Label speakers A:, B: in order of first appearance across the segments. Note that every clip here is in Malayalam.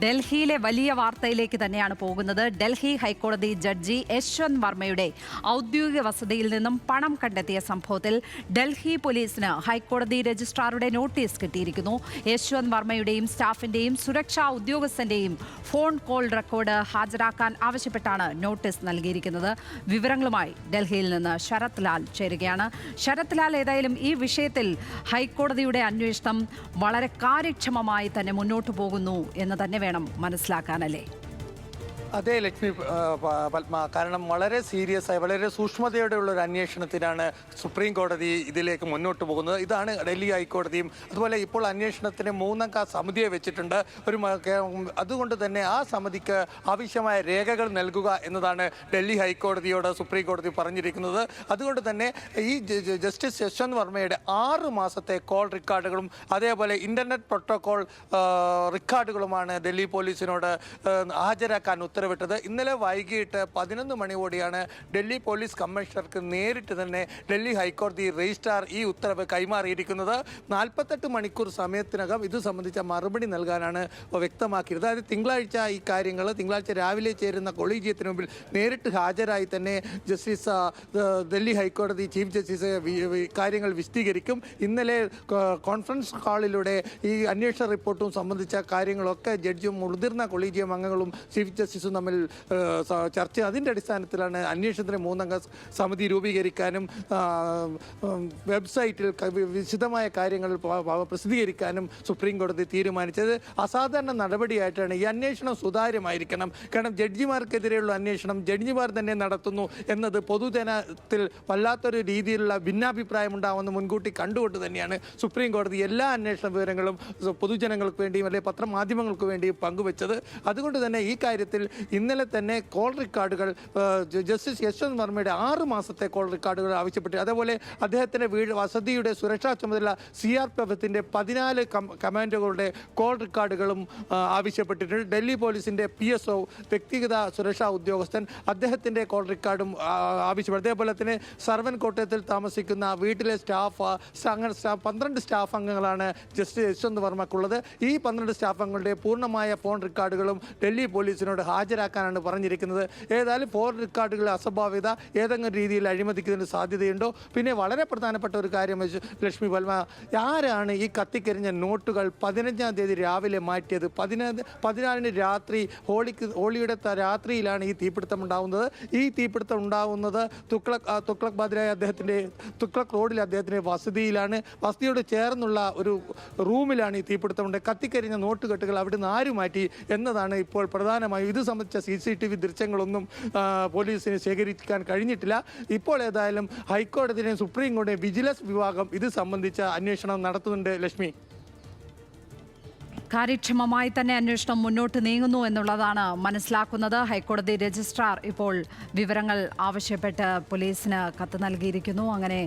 A: ഡൽഹിയിലെ വലിയ വാർത്തയിലേക്ക് തന്നെയാണ് പോകുന്നത്. ഡൽഹി ഹൈക്കോടതി ജഡ്ജി യശ്വന്ത് വർമ്മയുടെ ഔദ്യോഗിക വസതിയിൽ നിന്നും പണം കണ്ടെത്തിയ സംഭവത്തിൽ ഡൽഹി പോലീസിന് ഹൈക്കോടതി രജിസ്ട്രാറുടെ നോട്ടീസ് കിട്ടിയിരിക്കുന്നു. യശ്വന്ത് വർമ്മയുടെയും സ്റ്റാഫിന്റെയും സുരക്ഷാ ഉദ്യോഗസ്ഥന്റെയും ഫോൺ കോൾ റെക്കോർഡ് ഹാജരാക്കാൻ ആവശ്യപ്പെട്ടാണ് നോട്ടീസ് നൽകിയിരിക്കുന്നത്. വിവരങ്ങളുമായി ഡൽഹിയിൽ നിന്ന് ശരത് ലാൽ ചേരുകയാണ്. ശരത് ലാൽ, ഏതായാലും ഈ വിഷയത്തിൽ ഹൈക്കോടതിയുടെ അന്വേഷണം വളരെ കാര്യക്ഷമമായി തന്നെ മുന്നോട്ട് പോകുന്നു എന്ന് തന്നെ വേണം മനസ്സിലാക്കാനല്ലേ?
B: അതെ ലക്ഷ്മി പത്മ, കാരണം വളരെ സീരിയസ് ആയി വളരെ സൂക്ഷ്മതയോടെയുള്ള ഒരു അന്വേഷണത്തിനാണ് സുപ്രീം കോടതി ഇതിലേക്ക് മുന്നോട്ട് പോകുന്നത്. ഇതാണ് ഡൽഹി ഹൈക്കോടതിയും അതുപോലെ ഇപ്പോൾ അന്വേഷണത്തിന് 3-അംഗ സമിതിയെ വെച്ചിട്ടുണ്ട്. അതുകൊണ്ട് തന്നെ ആ സമിതിക്ക് ആവശ്യമായ രേഖകൾ നൽകുക എന്നതാണ് ഡൽഹി ഹൈക്കോടതിയോട് സുപ്രീം കോടതി പറഞ്ഞിരിക്കുന്നത്. അതുകൊണ്ട് തന്നെ ഈ ജസ്റ്റിസ് യശ്വന്ത് വർമ്മയുടെ 6 മാസത്തെ കോൾ റെക്കോർഡുകളും അതേപോലെ ഇന്റർനെറ്റ് പ്രോട്ടോകോൾ റെക്കോർഡുകളുമാണ് ഡൽഹി പോലീസിനോട് ഹാജരാക്കാൻ ഉത്തരവിട്ടത്. ഇന്നലെ വൈകിട്ട് 11 മണിയോടെയാണ് ഡൽഹി പോലീസ് കമ്മീഷണർക്ക് നേരിട്ട് തന്നെ ഡൽഹി ഹൈക്കോടതി രജിസ്ട്രാർ ഈ ഉത്തരവ് കൈമാറിയിരിക്കുന്നത്. 48 മണിക്കൂർ സമയത്തിനകം ഇത് സംബന്ധിച്ച മറുപടി നൽകാനാണ് വ്യക്തമാക്കിയത്. അതായത് തിങ്കളാഴ്ച രാവിലെ ചേരുന്ന കൊളീജിയത്തിന് മുമ്പിൽ നേരിട്ട് ഹാജരായി തന്നെ ജസ്റ്റിസ് ഡൽഹി ഹൈക്കോടതി ചീഫ് ജസ്റ്റിസ് കാര്യങ്ങൾ വിശദീകരിക്കും. ഇന്നലെ കോൺഫറൻസ് ഹാളിലൂടെ ഈ അന്വേഷണ റിപ്പോർട്ടും സംബന്ധിച്ച കാര്യങ്ങളൊക്കെ ജഡ്ജിയും മുതിർന്ന കൊളീജിയം അംഗങ്ങളും ചീഫ് ജസ്റ്റിസും തമ്മിൽ ചർച്ച. അതിൻ്റെ അടിസ്ഥാനത്തിലാണ് അന്വേഷണത്തിന് 3-അംഗ സമിതി രൂപീകരിക്കാനും വെബ്സൈറ്റിൽ വിശദമായ കാര്യങ്ങൾ പ്രസിദ്ധീകരിക്കാനും സുപ്രീം കോടതി തീരുമാനിച്ചത്. അസാധാരണ നടപടിയായിട്ടാണ്. ഈ അന്വേഷണം സുതാര്യമായിരിക്കണം. കാരണം ജഡ്ജിമാർക്കെതിരെയുള്ള അന്വേഷണം ജഡ്ജിമാർ തന്നെ നടത്തുന്നു എന്നത് പൊതുജനത്തിൽ വല്ലാത്തൊരു രീതിയിലുള്ള ഭിന്നാഭിപ്രായം ഉണ്ടാവുമെന്ന് മുൻകൂട്ടി കണ്ടുകൊണ്ട് തന്നെയാണ് സുപ്രീം കോടതി എല്ലാ അന്വേഷണ വിവരങ്ങളും പൊതുജനങ്ങൾക്ക് വേണ്ടിയും അല്ലെങ്കിൽ പത്രമാധ്യമങ്ങൾക്ക് വേണ്ടിയും പങ്കുവച്ചത്. അതുകൊണ്ട് തന്നെ ഈ കാര്യത്തിൽ ഇന്നലെ തന്നെ കോൾ റെക്കോർഡുകൾ ജസ്റ്റിസ് യശ്വന്ത് വർമ്മയുടെ 6 മാസത്തെ കോൾ റെക്കോർഡുകൾ ആവശ്യപ്പെട്ടു. അതേപോലെ അദ്ദേഹത്തിൻ്റെ വസതിയുടെ സുരക്ഷാ ചുമതല CRPF 14 കമാൻഡോകളുടെ കോൾ റെക്കോർഡുകളും ആവശ്യപ്പെട്ടിട്ടുണ്ട്. ഡൽഹി പോലീസിൻ്റെ PSO വ്യക്തിഗത സുരക്ഷാ ഉദ്യോഗസ്ഥൻ അദ്ദേഹത്തിൻ്റെ കോൾ റെക്കോർഡും ആവശ്യപ്പെട്ടു. അതേപോലെ തന്നെ സർവൻ കോട്ടയത്തിൽ താമസിക്കുന്ന വീട്ടിലെ സ്റ്റാഫ് 12 സ്റ്റാഫ് അംഗങ്ങളാണ് ജസ്റ്റിസ് യശ്വന്ത് വർമ്മക്കുള്ളത്. ഈ 12 സ്റ്റാഫ് അംഗങ്ങളുടെ പൂർണ്ണമായ ഫോൺ റെക്കോർഡുകളും ഡൽഹി പോലീസിനോട് ഹാജരാക്കാനാണ് പറഞ്ഞിരിക്കുന്നത്. ഏതായാലും ഫോൺ റെക്കോർഡുകൾ അസ്വാഭാവികത ഏതെങ്കിലും രീതിയിൽ അഴിമതിക്കുന്നതിന് സാധ്യതയുണ്ടോ? പിന്നെ വളരെ പ്രധാനപ്പെട്ട ഒരു കാര്യം ലക്ഷ്മി പത്മ, ആരാണ് ഈ കത്തിക്കരിഞ്ഞ നോട്ടുകൾ 15-ാം തീയതി രാവിലെ മാറ്റിയത്? 14-ന് രാത്രി ഹോളിയുടെ രാത്രിയിലാണ് ഈ തീപിടുത്തം ഉണ്ടാകുന്നത്. ഈ തീപിടുത്തം ഉണ്ടാകുന്നത് തുഗ്ലക് റോഡിലെ അദ്ദേഹത്തിൻ്റെ വസതിയിലാണ്. വസതിയോട് ചേർന്നുള്ള ഒരു റൂമിലാണ് ഈ തീപിടുത്തമുണ്ട്. കത്തിക്കരിഞ്ഞ നോട്ടുകെട്ടുകൾ അവിടുന്ന് ആര് മാറ്റി എന്നതാണ് ഇപ്പോൾ പ്രധാനമായും. ഇത് സംബന്ധിച്ച CCTV ദൃശ്യങ്ങളൊന്നും പോലീസിന് ശേഖരിക്കാൻ കഴിഞ്ഞിട്ടില്ല. ഇപ്പോൾ ഏതായാലും ഹൈക്കോടതിയുടെയും സുപ്രീം കോടതിയും വിജിലൻസ് വിഭാഗം ഇത് സംബന്ധിച്ച അന്വേഷണം നടത്തുന്നുണ്ട്. ലക്ഷ്മി,
A: കാര്യക്ഷമമായി തന്നെ അന്വേഷണം മുന്നോട്ട് നീങ്ങുന്നു എന്നുള്ളതാണ് മനസ്സിലാക്കുന്നത്. ഹൈക്കോടതി രജിസ്ട്രാർ ഇപ്പോൾ വിവരങ്ങൾ ആവശ്യപ്പെട്ട് പോലീസിന് കത്ത് നൽകിയിരിക്കുന്നു. അങ്ങനെ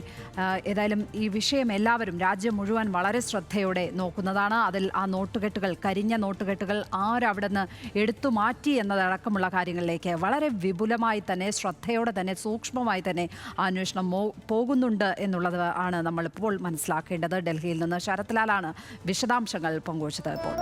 A: ഏതായാലും ഈ വിഷയം എല്ലാവരും രാജ്യം മുഴുവൻ വളരെ ശ്രദ്ധയോടെ നോക്കുന്നതാണ്. അതിൽ ആ നോട്ടുകെട്ടുകൾ, കരിഞ്ഞ നോട്ടുകെട്ടുകൾ ആരവിടെ നിന്ന് എടുത്തു മാറ്റി എന്നതടക്കമുള്ള കാര്യങ്ങളിലേക്ക് വളരെ വിപുലമായി തന്നെ ശ്രദ്ധയോടെ തന്നെ സൂക്ഷ്മമായി തന്നെ അന്വേഷണം പോകുന്നുണ്ട് എന്നുള്ളത് ആണ് നമ്മളിപ്പോൾ മനസ്സിലാക്കേണ്ടത്. ഡൽഹിയിൽ നിന്ന് ശരത് ലാലാണ് വിശദാംശങ്ങൾ പങ്കുവച്ചത്. ഇപ്പോൾ